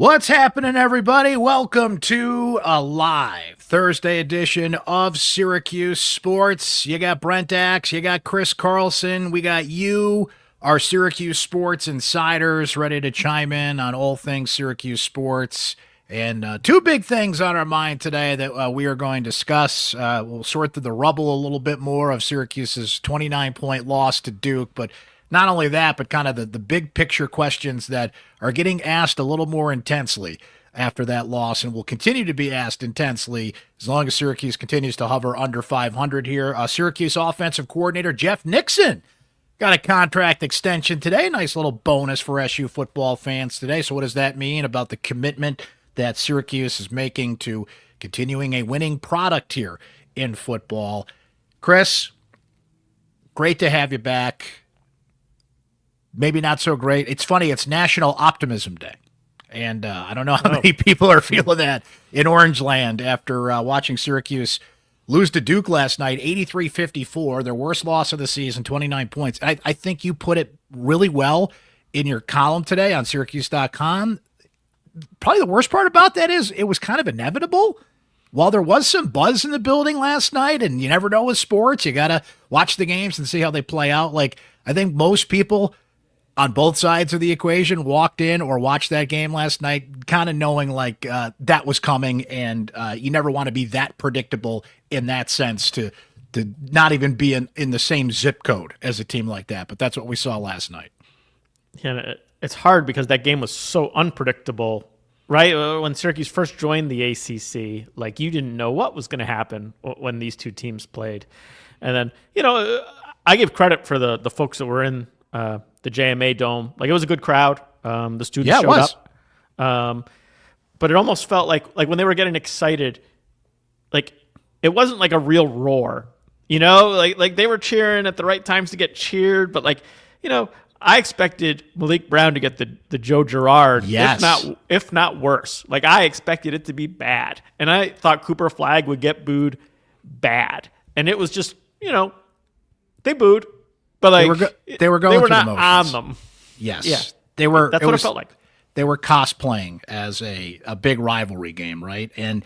What's happening, everybody? Welcome to a live Thursday edition of Syracuse Sports. You got Brent Axe, you got Chris Carlson, we got you, our Syracuse Sports Insiders, ready to chime in on all things Syracuse sports. And two big things on our mind today that we are going to discuss. We'll sort through the rubble a little bit more of Syracuse's 29-point loss to Duke, but not only that, but kind of the big picture questions that are getting asked a little more intensely after that loss and will continue to be asked intensely as long as Syracuse continues to hover under 500 here. Syracuse offensive coordinator Jeff Nixon got a contract extension today. Nice little bonus for SU football fans today. So what does that mean about the commitment that Syracuse is making to continuing a winning product here in football? Chris, great to have you back. Maybe not so great. It's funny, it's National Optimism Day. And I don't know how many people are feeling that in Orange Land after watching Syracuse lose to Duke last night, 83-54, their worst loss of the season, 29 points. I think you put it really well in your column today on syracuse.com. Probably the worst part about that is it was kind of inevitable. While there was some buzz in the building last night, and you never know with sports, you got to watch the games and see how they play out. Like, I think most people on both sides of the equation walked in or watched that game last night kind of knowing like that was coming, and you never want to be that predictable in that sense to not even be in the same zip code as a team like that. But that's what we saw last night. Yeah, it's hard because that game was so unpredictable, right? When Syracuse first joined the ACC, like you didn't know what was going to happen when these two teams played. And then, I give credit for the folks that were in the JMA Dome. Like, it was a good crowd. The students showed up. But it almost felt like when they were getting excited, like it wasn't like a real roar, like they were cheering at the right times to get cheered. But I expected Malik Brown to get the Joe Girard, yes, if not worse. Like, I expected it to be bad. And I thought Cooper Flagg would get booed bad. And it was just, they booed. But they were going through not the motions. On them. Yes. Yeah. They were. That's what it felt like. They were cosplaying as a big rivalry game, right? And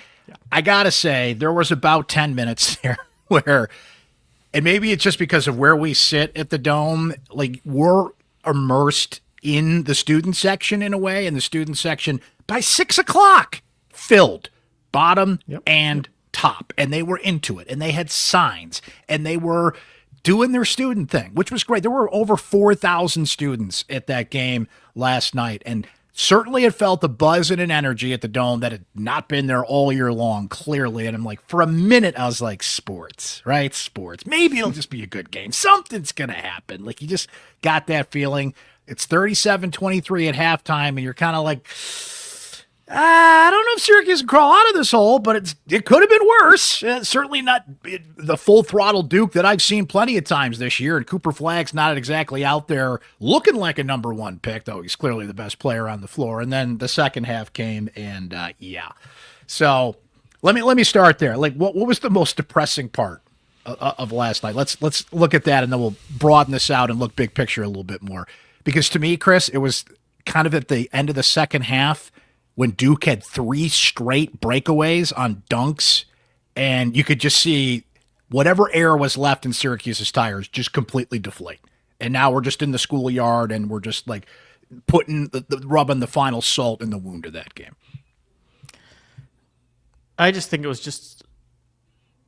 I got to say, there was about 10 minutes there where, and maybe it's just because of where we sit at the Dome, like we're immersed in the student section in a way, and the student section by 6 o'clock filled bottom and top, and they were into it, and they had signs, and they were doing their student thing, which was great. There were over 4,000 students at that game last night, and certainly it felt the buzz and an energy at the Dome that had not been there all year long, clearly. And I'm like, for a minute, I was like, sports, right? Sports. Maybe it'll just be a good game. Something's going to happen. Like, you just got that feeling. It's 37-23 at halftime, and you're kind of like, I don't know if Syracuse can crawl out of this hole, but it could have been worse. Certainly not the full throttle Duke that I've seen plenty of times this year. And Cooper Flagg's not exactly out there looking like a number one pick, though he's clearly the best player on the floor. And then the second half came, and So let me start there. Like, what was the most depressing part of last night? Let's look at that, and then we'll broaden this out and look big picture a little bit more. Because to me, Chris, it was kind of at the end of the second half when Duke had 3 straight breakaways on dunks, and you could just see whatever air was left in Syracuse's tires just completely deflate. And now we're just in the schoolyard, and we're just like putting rubbing the final salt in the wound of that game. I just think it was just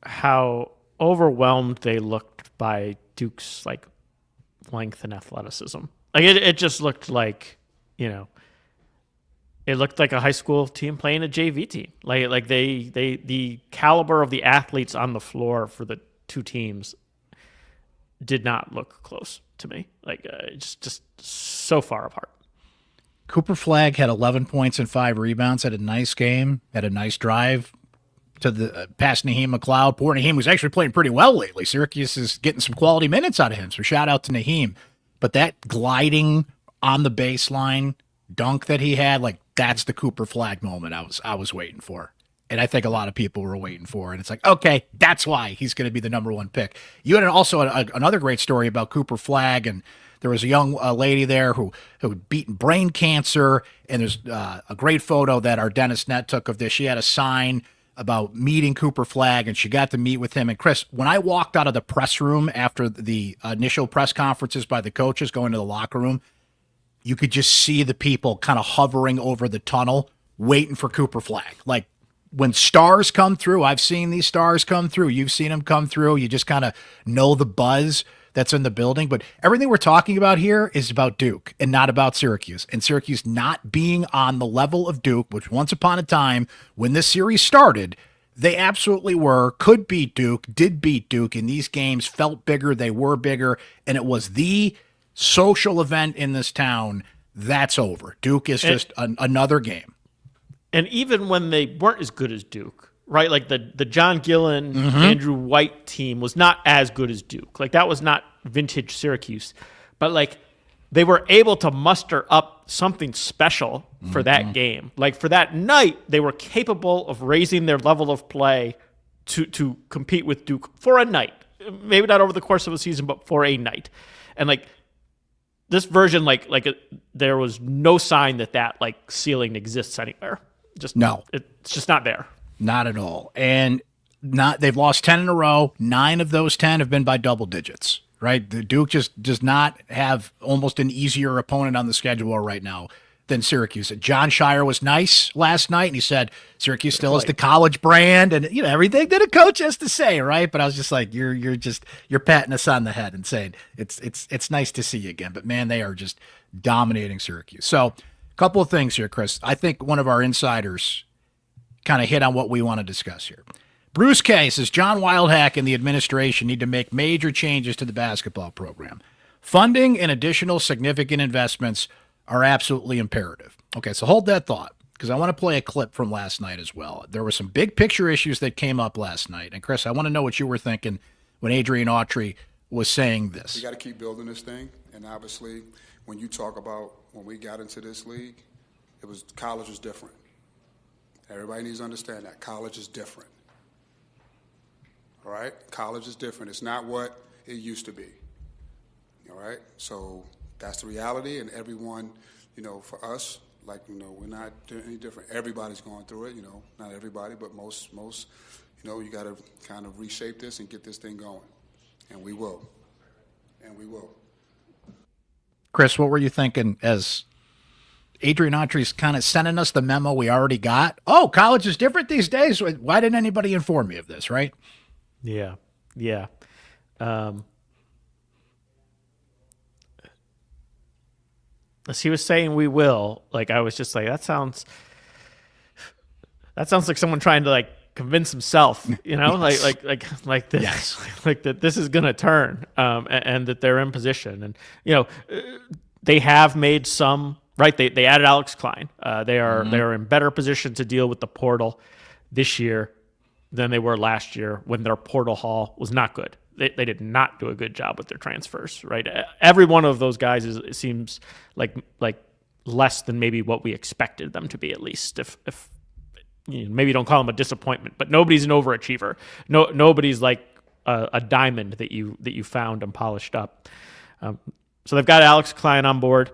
how overwhelmed they looked by Duke's length and athleticism. Like, it just looked like, it looked like a high school team playing a JV team. Like the caliber of the athletes on the floor for the two teams did not look close to me. Just so far apart. Cooper Flagg had 11 points and 5 rebounds, had a nice game, had a nice drive to the past Naheem McLeod. Poor Naheem was actually playing pretty well lately. Syracuse is getting some quality minutes out of him, so shout out to Naheem. But that gliding on the baseline dunk that he had, that's the Cooper Flagg moment I was waiting for. And I think a lot of people were waiting for. And it's like, okay, that's why he's going to be the number one pick. You had also another great story about Cooper Flagg and There was a young lady there who had beaten brain cancer, and there's a great photo that our Dennis Net took of this. She had a sign about meeting Cooper Flagg, and she got to meet with him. And Chris, when I walked out of the press room after the initial press conferences by the coaches going to the locker room, you could just see the people kind of hovering over the tunnel waiting for Cooper Flagg. Like, when stars come through, I've seen these stars come through. You've seen them come through. You just kind of know the buzz that's in the building. But everything we're talking about here is about Duke and not about Syracuse. And Syracuse not being on the level of Duke, which once upon a time, when this series started, they absolutely were, could beat Duke, did beat Duke in these games, felt bigger, they were bigger, and it was the social event in this town. That's over. Duke is just another game. And even when they weren't as good as Duke, right? Like the John Gillen, Andrew White team was not as good as Duke. Like that was not vintage Syracuse. But like they were able to muster up something special for that game. Like for that night, they were capable of raising their level of play to compete with Duke for a night. Maybe not over the course of a season, but for a night. And like this version, there was no sign that like ceiling exists anywhere. No, it's just not there. Not at all. And they've lost 10 in a row. 9 of those 10 have been by double digits, right? The Duke just does not have almost an easier opponent on the schedule right now than Syracuse. John Shire was nice last night, and he said Syracuse still is the college brand, and everything that a coach has to say, right? But I was just like, you're patting us on the head and saying it's nice to see you again. But man, they are just dominating Syracuse. So couple of things here, Chris. I think one of our insiders kind of hit on what we want to discuss here. Bruce Kay says John Wildhack and the administration need to make major changes to the basketball program. Funding and additional significant investments are absolutely imperative. Okay, so hold that thought, because I want to play a clip from last night as well. There were some big picture issues that came up last night. And Chris, I want to know what you were thinking when Adrian Autry was saying this. We got to keep building this thing. And obviously, when you talk about when we got into this league, college was different. Everybody needs to understand that. College is different. All right? College is different. It's not what it used to be. All right? So that's the reality, and everyone, for us, we're not doing any different. Everybody's going through it, not everybody, but most, you got to kind of reshape this and get this thing going. And we will. And we will. Chris, what were you thinking as Adrian Autry's kind of sending us the memo we already got? Oh, college is different these days. Why didn't anybody inform me of this, right? Yeah. As he was saying we will, I was just like, that sounds like someone trying to convince himself, like this, yes. Like that this is going to turn, and that they're in position. And, they have made some, right. They added Alex Klein. They are in better position to deal with the portal this year than they were last year when their portal haul was not good. They did not do a good job with their transfers, right? Every one of those guys seems like less than maybe what we expected them to be, at least. If maybe don't call them a disappointment, but nobody's an overachiever. Nobody's like a diamond that you found and polished up. So they've got Alex Klein on board.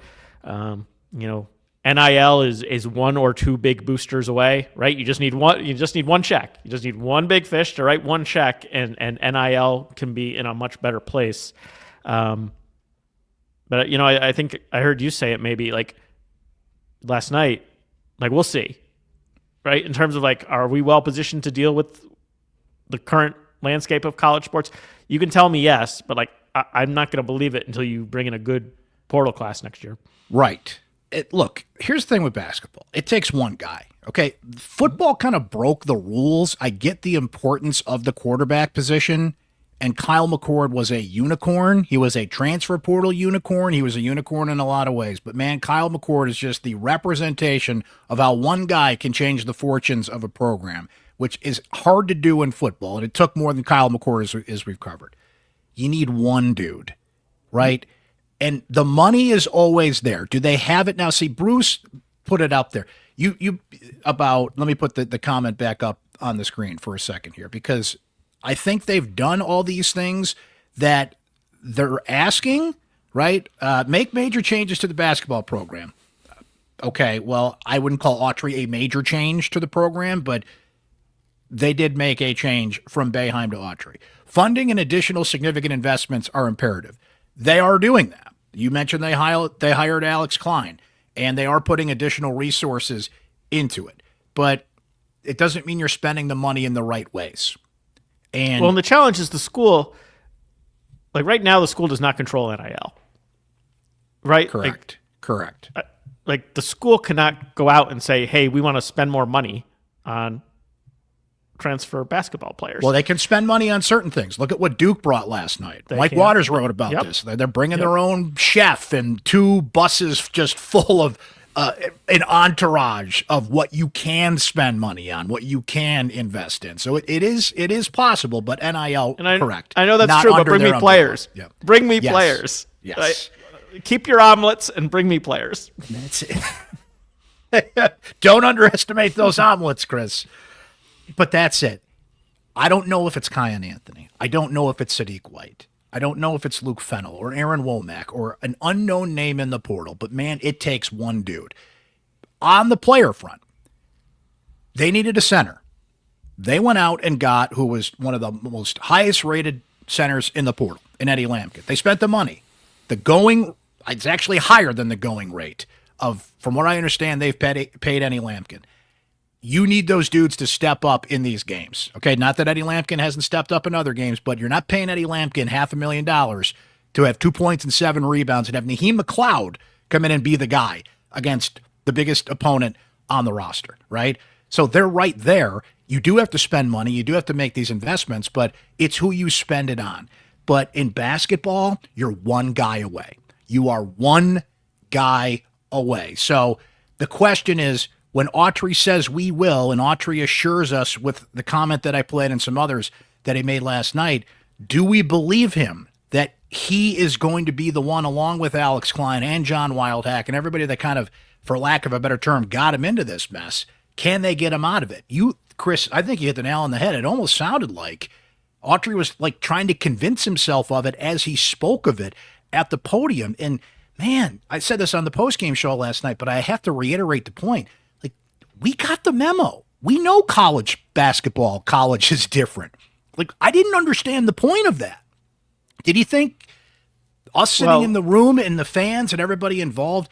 NIL is one or two big boosters away, right? You just need one. You just need one check. You just need one big fish to write one check, and NIL can be in a much better place. But I think I heard you say it maybe last night. We'll see, right? In terms of are we well positioned to deal with the current landscape of college sports? You can tell me yes, but I'm not going to believe it until you bring in a good portal class next year. Right. Look, here's the thing with basketball. It takes one guy, okay? Football kind of broke the rules. I get the importance of the quarterback position, and Kyle McCord was a unicorn. He was a transfer portal unicorn. He was a unicorn in a lot of ways. But, man, Kyle McCord is just the representation of how one guy can change the fortunes of a program, which is hard to do in football, and it took more than Kyle McCord, as we've covered. You need one dude, right? And the money is always there. Do they have it now? See, Bruce put it up there. Let me put the comment back up on the screen for a second here, because I think they've done all these things that they're asking, right? Make major changes to the basketball program. Okay, well, I wouldn't call Autry a major change to the program, but they did make a change from Boeheim to Autry. Funding and additional significant investments are imperative. They are doing that. You mentioned they hired Alex Klein, and they are putting additional resources into it. But it doesn't mean you're spending the money in the right ways. And the challenge is the school. Like right now, the school does not control NIL. Right? Correct. Correct. Like the school cannot go out and say, "Hey, we want to spend more money on transfer basketball players." Well, they can spend money on certain things. Look at what Duke brought last night. Mike Waters wrote about this. They're bringing their own chef and 2 buses just full of an entourage of what you can spend money on, what you can invest in. So it is possible, but NIL, correct. I know that's true, but bring me players. Yep. Bring me players. Yes. Right? Keep your omelets and bring me players. That's it. Don't underestimate those omelets, Chris. But that's it. I don't know if it's Kiyan Anthony. I don't know if it's Sadiq White. I don't know if it's Luke Fennell or Aaron Womack or an unknown name in the portal. But, man, it takes one dude. On the player front, they needed a center. They went out and got who was one of the most highest-rated centers in the portal, in Eddie Lampkin. They spent the money. It's actually higher than the going rate from what I understand, they've paid Eddie Lampkin. You need those dudes to step up in these games. Okay, not that Eddie Lampkin hasn't stepped up in other games, but you're not paying Eddie Lampkin $500,000 to have 2 points and 7 rebounds and have Naheem McLeod come in and be the guy against the biggest opponent on the roster, right? So they're right there. You do have to spend money. You do have to make these investments, but it's who you spend it on. But in basketball, you're one guy away. You are one guy away. So the question is, when Autry says we will, and Autry assures us with the comment that I played and some others that he made last night, do we believe him that he is going to be the one, along with Alex Klein and John Wildhack and everybody that kind of, for lack of a better term, got him into this mess? Can they get him out of it? Chris, I think you hit the nail on the head. It almost sounded like Autry was like trying to convince himself of it as he spoke of it at the podium. And man, I said this on the postgame show last night, but I have to reiterate the point. We got the memo. We know college is different. Like, I didn't understand the point of that. Did he think us sitting in the room and the fans and everybody involved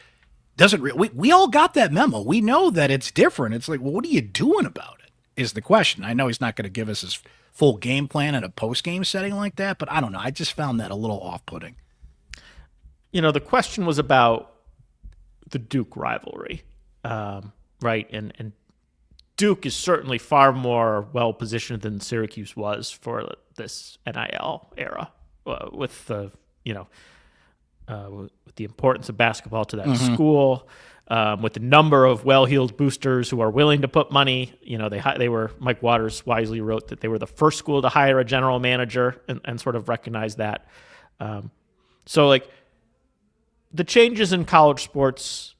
we all got that memo. We know that it's different. It's like, well, what are you doing about it is the question. I know he's not going to give us his full game plan in a post-game setting like that, but I don't know. I just found that a little off-putting. The question was about the Duke rivalry. Right, and Duke is certainly far more well-positioned than Syracuse was for this NIL era, with the with the importance of basketball to that school, with the number of well-heeled boosters who are willing to put money. They were, Mike Waters wisely wrote that they were the first school to hire a general manager and sort of recognize that. So like the changes in college sports,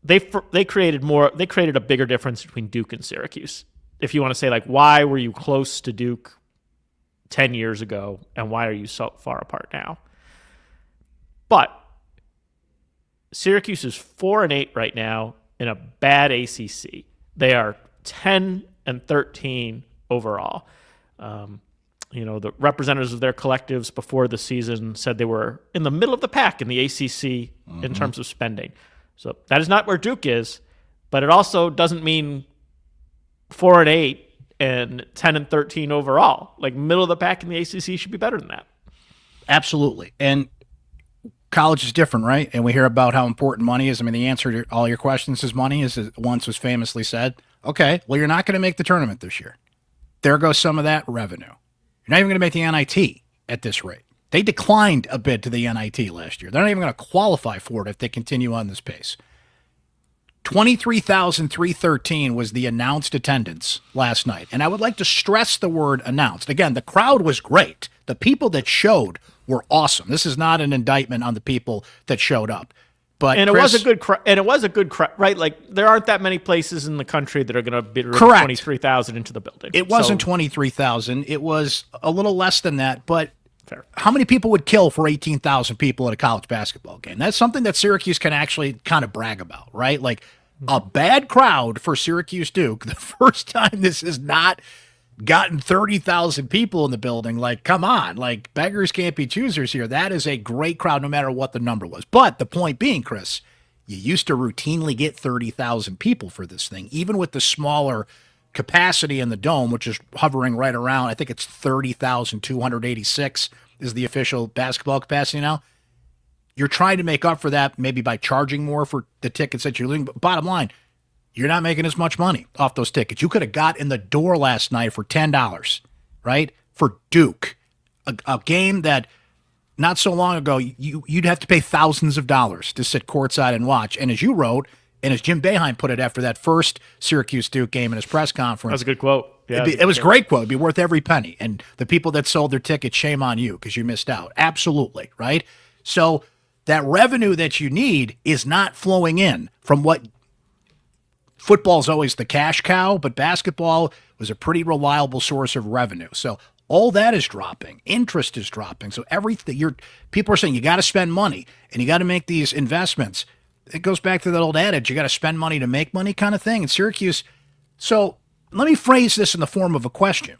They created a bigger difference between Duke and Syracuse. If you want to say, like, why were you close to Duke 10 years ago and why are you so far apart now? But Syracuse is 4-8 right now in a bad ACC. They are 10-13 overall. The representatives of their collectives before the season said they were in the middle of the pack in the ACC in terms of spending. So that is not where Duke is, but it also doesn't mean 4-8 and 10-13 overall. Like middle of the pack in the ACC should be better than that. Absolutely. And college is different, right? And we hear about how important money is. I mean, the answer to all your questions is money, as it once was famously said. Okay, well, you're not going to make the tournament this year. There goes some of that revenue. You're not even going to make the NIT at this rate. They declined a bid to the NIT last year. They're not even going to qualify for it if they continue on this pace. 23,313 was the announced attendance last night. And I would like to stress the word announced. Again, the crowd was great. The people that showed were awesome. This is not an indictment on the people that showed up. But and Chris, it was a good crowd, right? Like there aren't that many places in the country that are going to bid 23,000 into the building. It wasn't 23,000. It was a little less than that, but Fair. How many people would kill for 18,000 people at a college basketball game? That's something that Syracuse can actually kind of brag about, right? Like a bad crowd for Syracuse Duke, the first time this has not gotten 30,000 people in the building. Like, come on, like beggars can't be choosers here. That is a great crowd no matter what the number was. But the point being, Chris, you used to routinely get 30,000 people for this thing, even with the smaller capacity in the dome, which is hovering right around, I think it's 30,286 is the official basketball capacity now. You're trying to make up for that maybe by charging more for the tickets that you're losing. But bottom line, you're not making as much money off those tickets. You could have got in the door last night for $10, right? For Duke, a game that not so long ago you'd have to pay thousands of dollars to sit courtside and watch. And as you wrote, and as Jim Boeheim put it after that first Syracuse-Duke game in his press conference. That was a good quote. Yeah, it was a great quote. It'd be worth every penny. And the people that sold their tickets, shame on you because you missed out. Absolutely, right? So that revenue that you need is not flowing in from what football is always the cash cow, but basketball was a pretty reliable source of revenue. So all that is dropping. Interest is dropping. So everything people are saying you got to spend money and you got to make these investments. It goes back to that old adage, you got to spend money to make money kind of thing in Syracuse. So let me phrase this in the form of a question.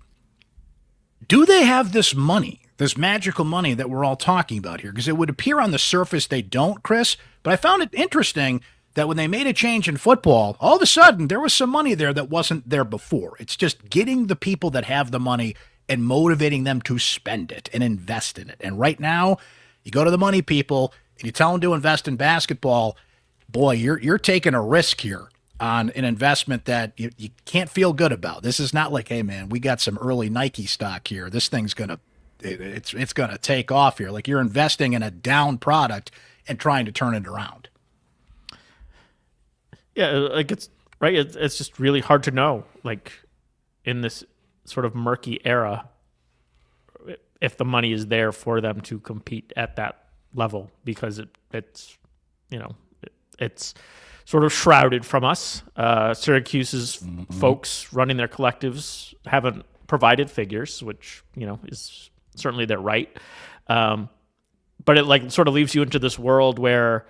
Do they have this money, this magical money that we're all talking about here? Because it would appear on the surface they don't, Chris. But I found it interesting that when they made a change in football, all of a sudden there was some money there that wasn't there before. It's just getting the people that have the money and motivating them to spend it and invest in it. And right now, you go to the money people and you tell them to invest in basketball. Boy, you're taking a risk here on an investment that you can't feel good about. This is not like, hey man, we got some early Nike stock here. This thing's it's gonna take off here. Like you're investing in a down product and trying to turn it around. Yeah, like it's right. It's just really hard to know, like in this sort of murky era, if the money is there for them to compete at that level, because it's it's sort of shrouded from us. Syracuse's folks running their collectives haven't provided figures, which, is certainly their right. But it like sort of leaves you into this world where,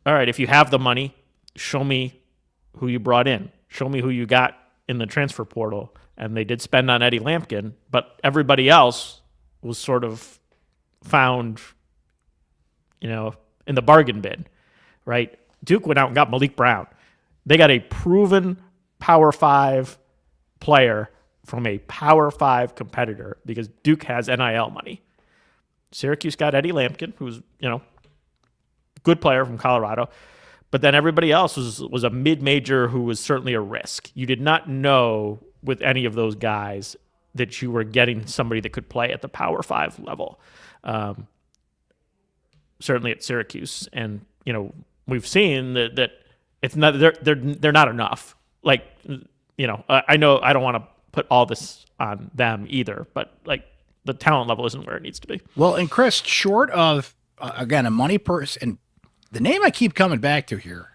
all right, if you have the money, show me who you brought in. Show me who you got in the transfer portal. And they did spend on Eddie Lampkin, but everybody else was sort of found, in the bargain bin. Right? Duke went out and got Malik Brown. They got a proven Power 5 player from a Power 5 competitor because Duke has NIL money. Syracuse got Eddie Lampkin, who's, good player from Colorado. But then everybody else was a mid-major who was certainly a risk. You did not know with any of those guys that you were getting somebody that could play at the Power 5 level. Certainly at Syracuse. And, we've seen that it's not they're not enough. Like, I know I don't want to put all this on them either, but like the talent level isn't where it needs to be. Well, and Chris, short of again a money purse, and the name I keep coming back to here,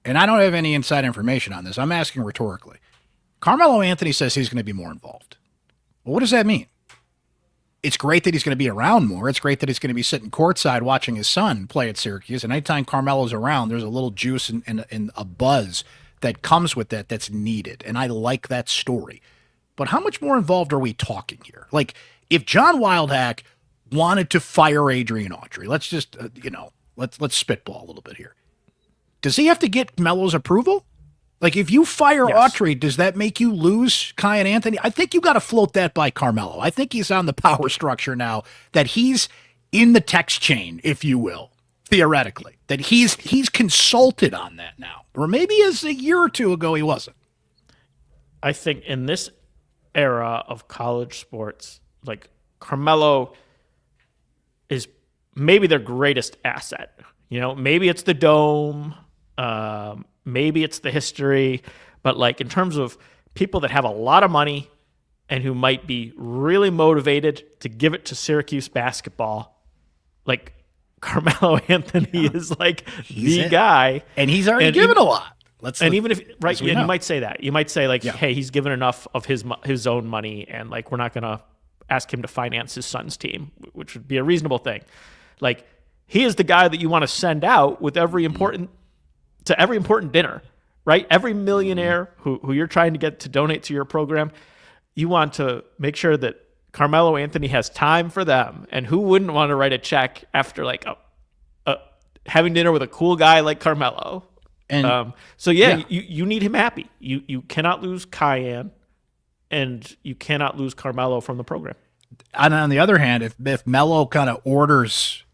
and I don't have any inside information on this. I'm asking rhetorically. Carmelo Anthony says he's going to be more involved. Well, what does that mean? It's great that he's going to be around more. It's great that he's going to be sitting courtside watching his son play at Syracuse. And anytime Carmelo's around, there's a little juice and a buzz that comes with that that's needed. And I like that story. But how much more involved are we talking here? Like, if John Wildhack wanted to fire Adrian Autry, let's just, let's spitball a little bit here. Does he have to get Melo's approval? Like, if you fire Autry, does that make you lose Kai and Anthony? I think you got to float that by Carmelo. I think he's on the power structure now, that he's in the text chain, if you will, theoretically. That he's consulted on that now. Or maybe as a year or two ago he wasn't. I think in this era of college sports, like, Carmelo is maybe their greatest asset. Maybe it's the dome, maybe it's the history, but like in terms of people that have a lot of money and who might be really motivated to give it to Syracuse basketball, like Carmelo Anthony is like the guy. And he's already given a lot. Even if, right, and you might say that. You might say like, hey, he's given enough of his own money and like we're not going to ask him to finance his son's team, which would be a reasonable thing. Like, he is the guy that you want to send out with every important dinner, right? Every millionaire who you're trying to get to donate to your program, you want to make sure that Carmelo Anthony has time for them. And who wouldn't want to write a check after like having dinner with a cool guy like Carmelo? And you need him happy. You cannot lose Cayenne, and you cannot lose Carmelo from the program. And on the other hand, if Melo kind of orders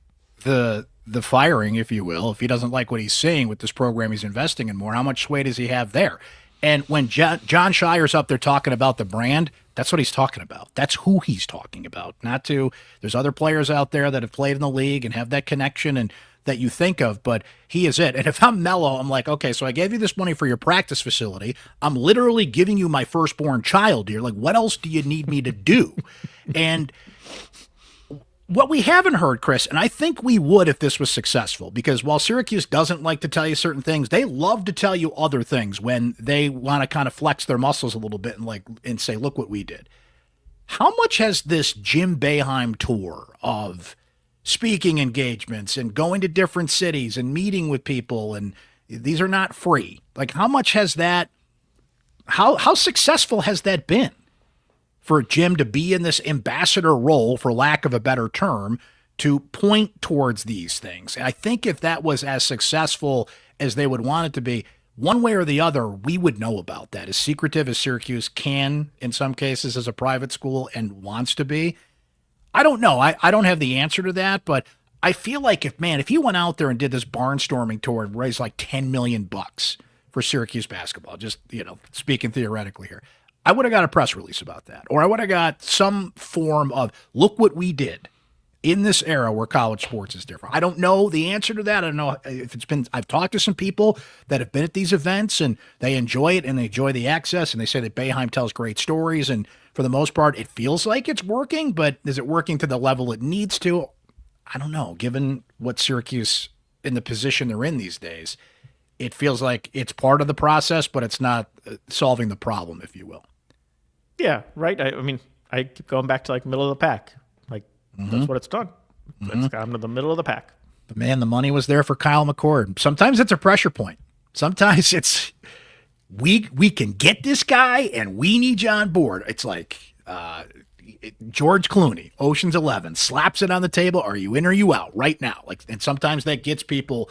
the firing, if you will, if he doesn't like what he's seeing with this program he's investing in more, how much sway does he have there? And when John Shire's up there talking about the brand, that's what he's talking about. That's who he's talking about. There's other players out there that have played in the league and have that connection and that you think of, but he is it. And if I'm Melo, I'm like, okay, so I gave you this money for your practice facility. I'm literally giving you my firstborn child here. Like, what else do you need me to do? And what we haven't heard, Chris, and I think we would if this was successful, because while Syracuse doesn't like to tell you certain things, they love to tell you other things when they want to kind of flex their muscles a little bit and say, look what we did. How much has this Jim Boeheim tour of speaking engagements and going to different cities and meeting with people, and these are not free, like how much has that, how successful has that been for Jim to be in this ambassador role, for lack of a better term, to point towards these things? And I think if that was as successful as they would want it to be, one way or the other, we would know about that. As secretive as Syracuse can, in some cases, as a private school and wants to be, I don't know. I don't have the answer to that, but I feel like if you went out there and did this barnstorming tour and raised like $10 million for Syracuse basketball, just, speaking theoretically here, I would have got a press release about that, or I would have got some form of, look what we did in this era where college sports is different. I don't know the answer to that. I don't know if it's been, I've talked to some people that have been at these events and they enjoy it and they enjoy the access, and they say that Boeheim tells great stories, and for the most part, it feels like it's working, but is it working to the level it needs to? I don't know. Given what Syracuse, in the position they're in these days, it feels like it's part of the process, but it's not solving the problem, if you will. Yeah, right. I mean, I keep going back to like middle of the pack. Like, that's what it's done. It's gotten to the middle of the pack. But man, the money was there for Kyle McCord. Sometimes it's a pressure point. Sometimes it's, we can get this guy and we need you on board. It's like George Clooney, Ocean's 11, slaps it on the table. Are you in or you out right now? And sometimes that gets people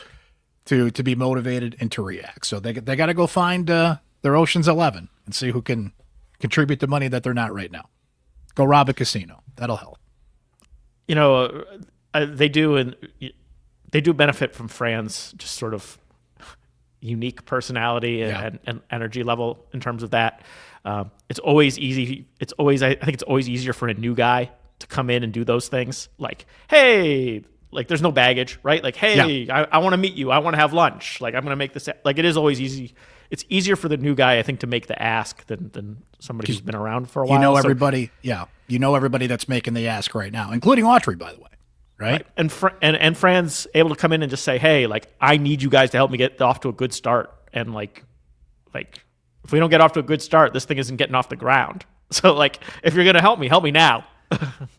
to be motivated and to react. So they got to go find their Ocean's 11 and see who can contribute the money that they're not right now. Go rob a casino. That'll help. They do benefit from Fran's just sort of unique personality and energy level in terms of that. It's always easy. I think it's always easier for a new guy to come in and do those things. Like, hey, like there's no baggage, right? Like, hey, I want to meet you. I want to have lunch. Like, I'm going to make this. Like, it is always easy. It's easier for the new guy, I think, to make the ask than somebody who's been around for a while. Everybody. Yeah, everybody that's making the ask right now, including Autry, by the way, right? And Fran's able to come in and just say, hey, like, I need you guys to help me get off to a good start. And like if we don't get off to a good start, this thing isn't getting off the ground. So like, if you're going to help me now.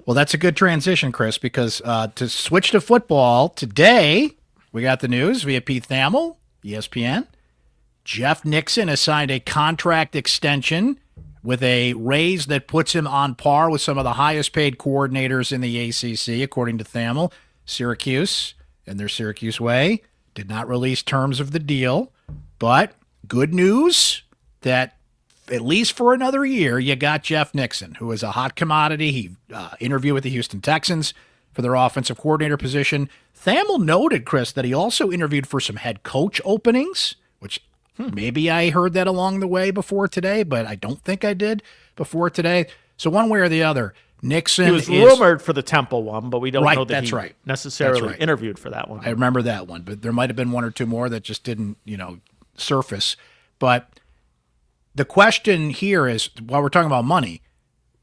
Well, that's a good transition, Chris, because to switch to football today, we got the news via Pete Thamel, ESPN. Jeff Nixon has signed a contract extension with a raise that puts him on par with some of the highest paid coordinators in the ACC, according to Thamel. Syracuse, in their Syracuse way, did not release terms of the deal, but good news that at least for another year, you got Jeff Nixon, who is a hot commodity. He interviewed with the Houston Texans for their offensive coordinator position. Thamel noted, Chris, that he also interviewed for some head coach openings, which maybe I heard that along the way before today, but I don't think I did before today. So one way or the other, Nixon he was rumored for the Temple one, but we don't know that he necessarily interviewed for that one. I remember that one, but there might have been one or two more that just didn't, surface. But the question here is, while we're talking about money,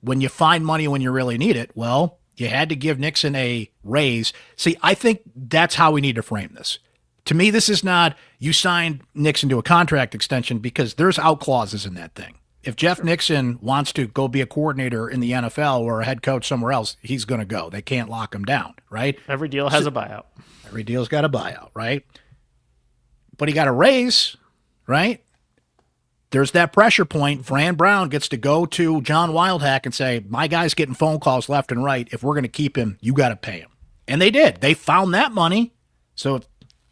when you find money when you really need it, well, you had to give Nixon a raise. See, I think that's how we need to frame this. To me, this is not you signed Nixon to a contract extension because there's out clauses in that thing. if Jeff Nixon wants to go be a coordinator in the NFL or a head coach somewhere else, he's going to go. They can't lock him down, right? Every deal has a buyout. Every deal's got a buyout, right? But he got a raise, right? There's that pressure point. Fran Brown gets to go to John Wildhack and say, my guy's getting phone calls left and right. If we're going to keep him, you got to pay him. And they did. They found that money. So it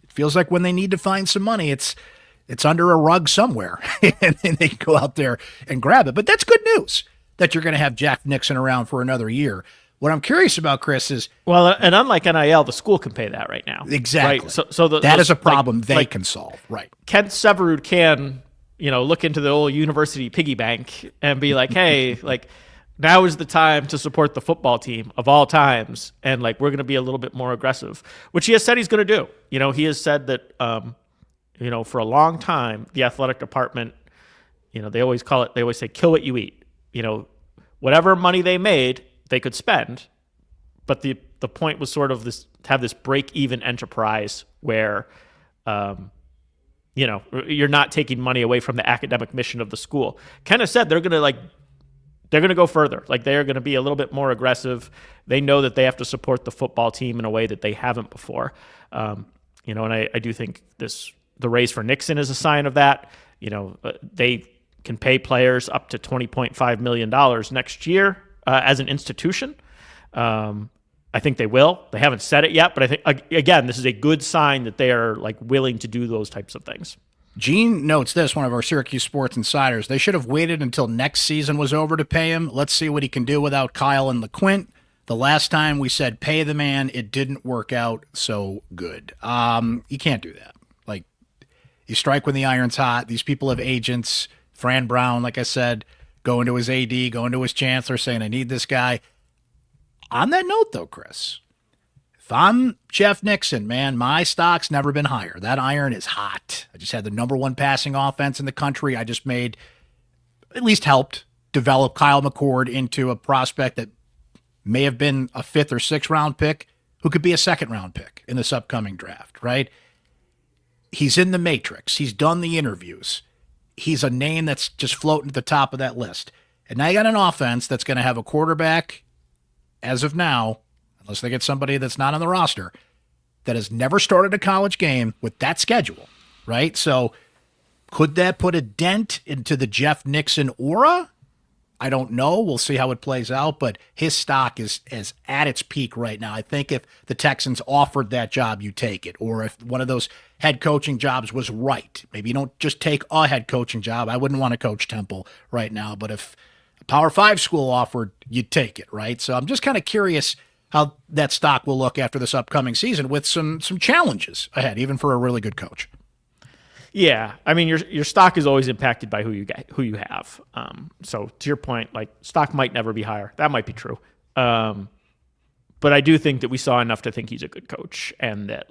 feels like when they need to find some money, it's under a rug somewhere. And then they go out there and grab it. But that's good news that you're going to have Jeff Nixon around for another year. What I'm curious about, Chris, is... Well, and unlike NIL, the school can pay that right now. Exactly. Right? So that is a problem they can solve. Right. Kent Severud can, look into the old university piggy bank and be like, hey, now is the time to support the football team of all times. And we're going to be a little bit more aggressive, which he has said he's going to do. He has said that, for a long time, the athletic department, they always say, kill what you eat. Whatever money they made, they could spend. But the point was sort of to have this break-even enterprise where, you're not taking money away from the academic mission of the school. Ken has said they're going to go further. They are going to be a little bit more aggressive. They know that they have to support the football team in a way that they haven't before. And I do think the raise for Nixon is a sign of that. They can pay players up to $20.5 million next year as an institution. I think they will. They haven't said it yet, but I think, again, this is a good sign that they are willing to do those types of things. Gene notes this, one of our Syracuse Sports Insiders. They should have waited until next season was over to pay him. Let's see what he can do without Kyle and LeQuint. The last time we said pay the man, it didn't work out so good. You can't do that. You strike when the iron's hot. These people have agents. Fran Brown, like I said, going to his AD, going to his chancellor, saying, I need this guy. On that note, though, Chris, if I'm Jeff Nixon, man, my stock's never been higher. That iron is hot. I just had the number one passing offense in the country. I just at least helped develop Kyle McCord into a prospect that may have been a 5th or 6th round pick who could be a 2nd round pick in this upcoming draft, right? He's in the matrix. He's done the interviews. He's a name that's just floating at the top of that list. And now you got an offense that's going to have a quarterback, as of now, unless they get somebody that's not on the roster, that has never started a college game with that schedule, right? So could that put a dent into the Jeff Nixon aura? I don't know. We'll see how it plays out, but his stock is at its peak right now. I think if the Texans offered that job, you take it. Or if one of those head coaching jobs was right. Maybe you don't just take a head coaching job. I wouldn't want to coach Temple right now, but if a Power 5 school offered, you'd take it, right? So I'm just kind of curious how that stock will look after this upcoming season with some challenges ahead, even for a really good coach. Yeah, I mean your stock is always impacted by who you have. So to your point, stock might never be higher. That might be true. But I do think that we saw enough to think he's a good coach, and that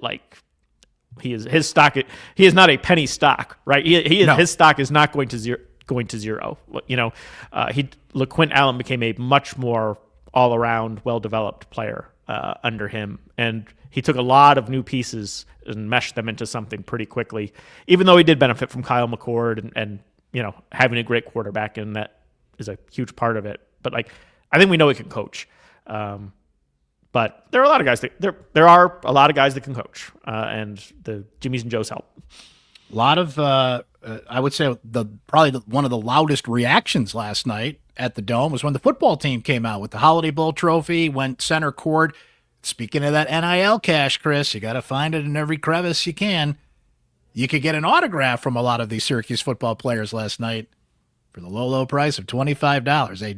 his stock. He is not a penny stock, right? His stock is not going to zero. LeQuint Allen became a much more all around, well developed player under him, and he took a lot of new pieces and meshed them into something pretty quickly, even though he did benefit from Kyle McCord and having a great quarterback, and that is a huge part of it. But I think we know he can coach. But there are a lot of guys there are a lot of guys that can coach, and the Jimmys and Joes help. A lot of I would say probably one of the loudest reactions last night at the Dome was when the football team came out with the Holiday Bowl trophy, went center court. Speaking of that NIL cash, Chris, you got to find it in every crevice you can. You could get an autograph from a lot of these Syracuse football players last night for the low, low price of $25. A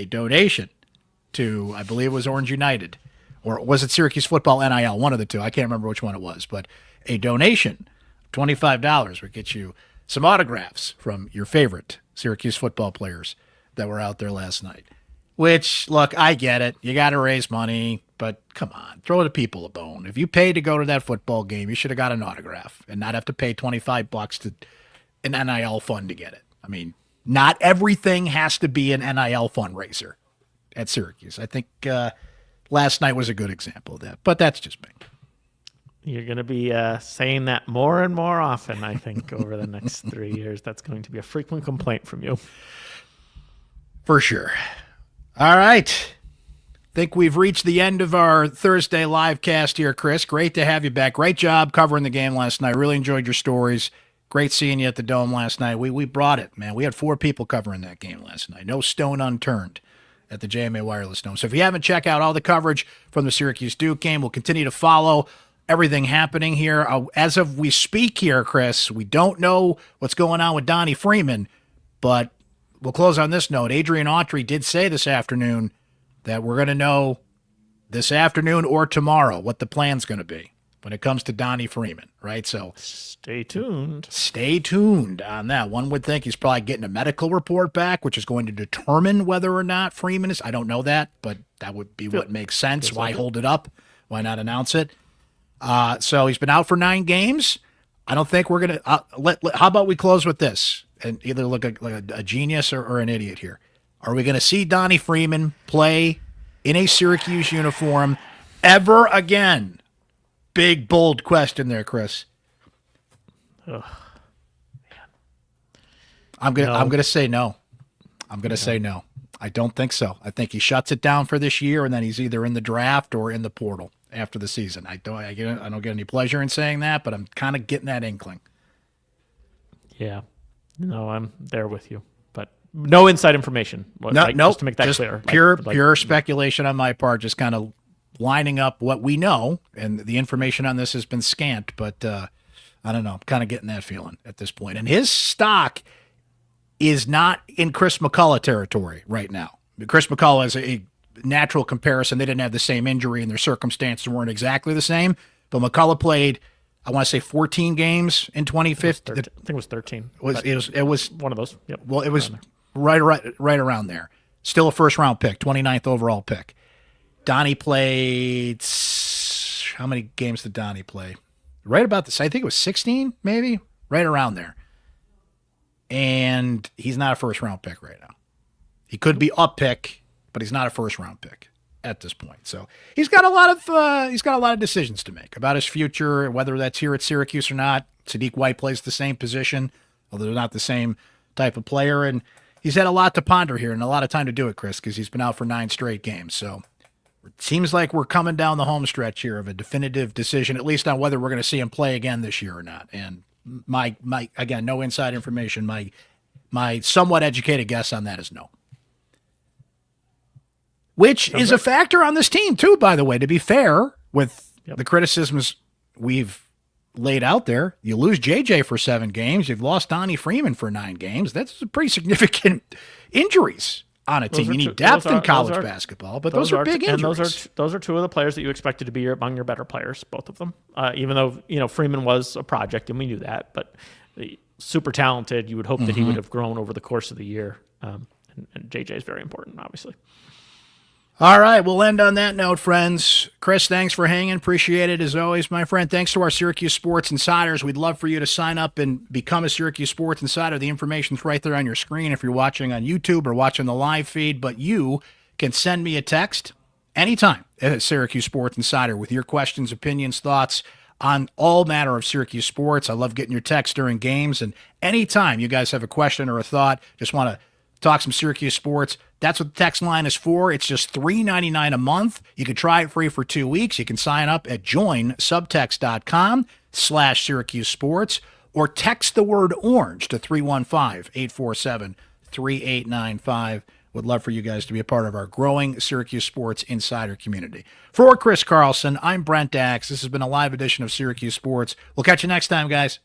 donation to, I believe it was Orange United, or was it Syracuse football NIL? One of the two. I can't remember which one it was, but a donation of $25 would get you some autographs from your favorite Syracuse football players that were out there last night. Which, look, I get it. You got to raise money, but come on, throw the people a bone. If you paid to go to that football game, you should have got an autograph and not have to pay $25 to an NIL fund to get it. I mean, not everything has to be an NIL fundraiser at Syracuse. I think last night was a good example of that, but that's just me. You're going to be saying that more and more often, I think, over the next 3 years. That's going to be a frequent complaint from you. For sure. All right. Think we've reached the end of our Thursday live cast here, Chris. Great to have you back. Great job covering the game last night. Really enjoyed your stories. Great seeing you at the Dome last night. We brought it, man. We had 4 people covering that game last night. No stone unturned at the JMA Wireless Dome. So if you haven't checked out all the coverage from the Syracuse Duke game, we'll continue to follow everything happening here. As of we speak here, Chris, we don't know what's going on with Donnie Freeman, but we'll close on this note. Adrian Autry did say this afternoon that we're going to know this afternoon or tomorrow what the plan's going to be when it comes to Donnie Freeman, right? So stay tuned. Stay tuned on that. One would think he's probably getting a medical report back, which is going to determine whether or not Freeman is. I don't know that, but that would be what makes sense. Why hold it up? Why not announce it? So he's been out for 9 games. I don't think we're going to how about we close with this and either look like a genius or an idiot here. Are we going to see Donnie Freeman play in a Syracuse uniform ever again? Big, bold question there, Chris. Ugh. I'm gonna say no. I'm gonna say no. I don't think so. I think he shuts it down for this year, and then he's either in the draft or in the portal after the season. I don't get any pleasure in saying that, but I'm kind of getting that inkling. Yeah. No, I'm there with you. But no inside information. Just to make that clear. Pure speculation on my part, just kind of lining up what we know, and the information on this has been scant, but I don't know. I'm kind of getting that feeling at this point. And his stock is not in Chris McCullough territory right now. Chris McCullough is a natural comparison. They didn't have the same injury, and their circumstances weren't exactly the same, but McCullough played, I want to say 14 games in 2015. I think it was 13. It was one of those. Yep. Well, it was right around there. Still a first-round pick, 29th overall pick. Donnie played, how many games did Donnie play? Right about this. I think it was 16, maybe, right around there. And he's not a first-round pick right now. He could be up pick, but he's not a first-round pick at this point. So he's got a lot of decisions to make about his future, whether that's here at Syracuse or not. Sadiq White plays the same position, although they're not the same type of player. And he's had a lot to ponder here and a lot of time to do it, Chris, because he's been out for 9 straight games. So it seems like we're coming down the home stretch here of a definitive decision, at least on whether we're going to see him play again this year or not. And my again, no inside information. My somewhat educated guess on that is no. Which is a factor on this team too, by the way, to be fair with the criticisms we've laid out there. You lose JJ for 7 games. You've lost Donnie Freeman for 9 games. That's pretty significant injuries on a team. You need depth in college basketball, but those are big injuries. And those are 2 of the players that you expected to be among your better players, both of them. Even though, Freeman was a project, and we knew that, but super talented. You would hope that he would have grown over the course of the year. And JJ is very important, obviously. All right, we'll end on that note, friends. Chris, thanks for hanging. Appreciate it as always, my friend. Thanks to our Syracuse Sports Insiders. We'd love for you to sign up and become a Syracuse Sports Insider. The information's right there on your screen if you're watching on YouTube or watching the live feed. But you can send me a text anytime at Syracuse Sports Insider with your questions, opinions, thoughts on all matter of Syracuse sports. I love getting your texts during games. And anytime you guys have a question or a thought, just want to talk some Syracuse sports, that's what the text line is for. It's just $3.99 a month. You can try it free for 2 weeks. You can sign up at joinsubtext.com/Syracuse Sports or text the word orange to 315-847-3895. Would love for you guys to be a part of our growing Syracuse Sports Insider community. For Chris Carlson, I'm Brent Axe. This has been a live edition of Syracuse Sports. We'll catch you next time, guys.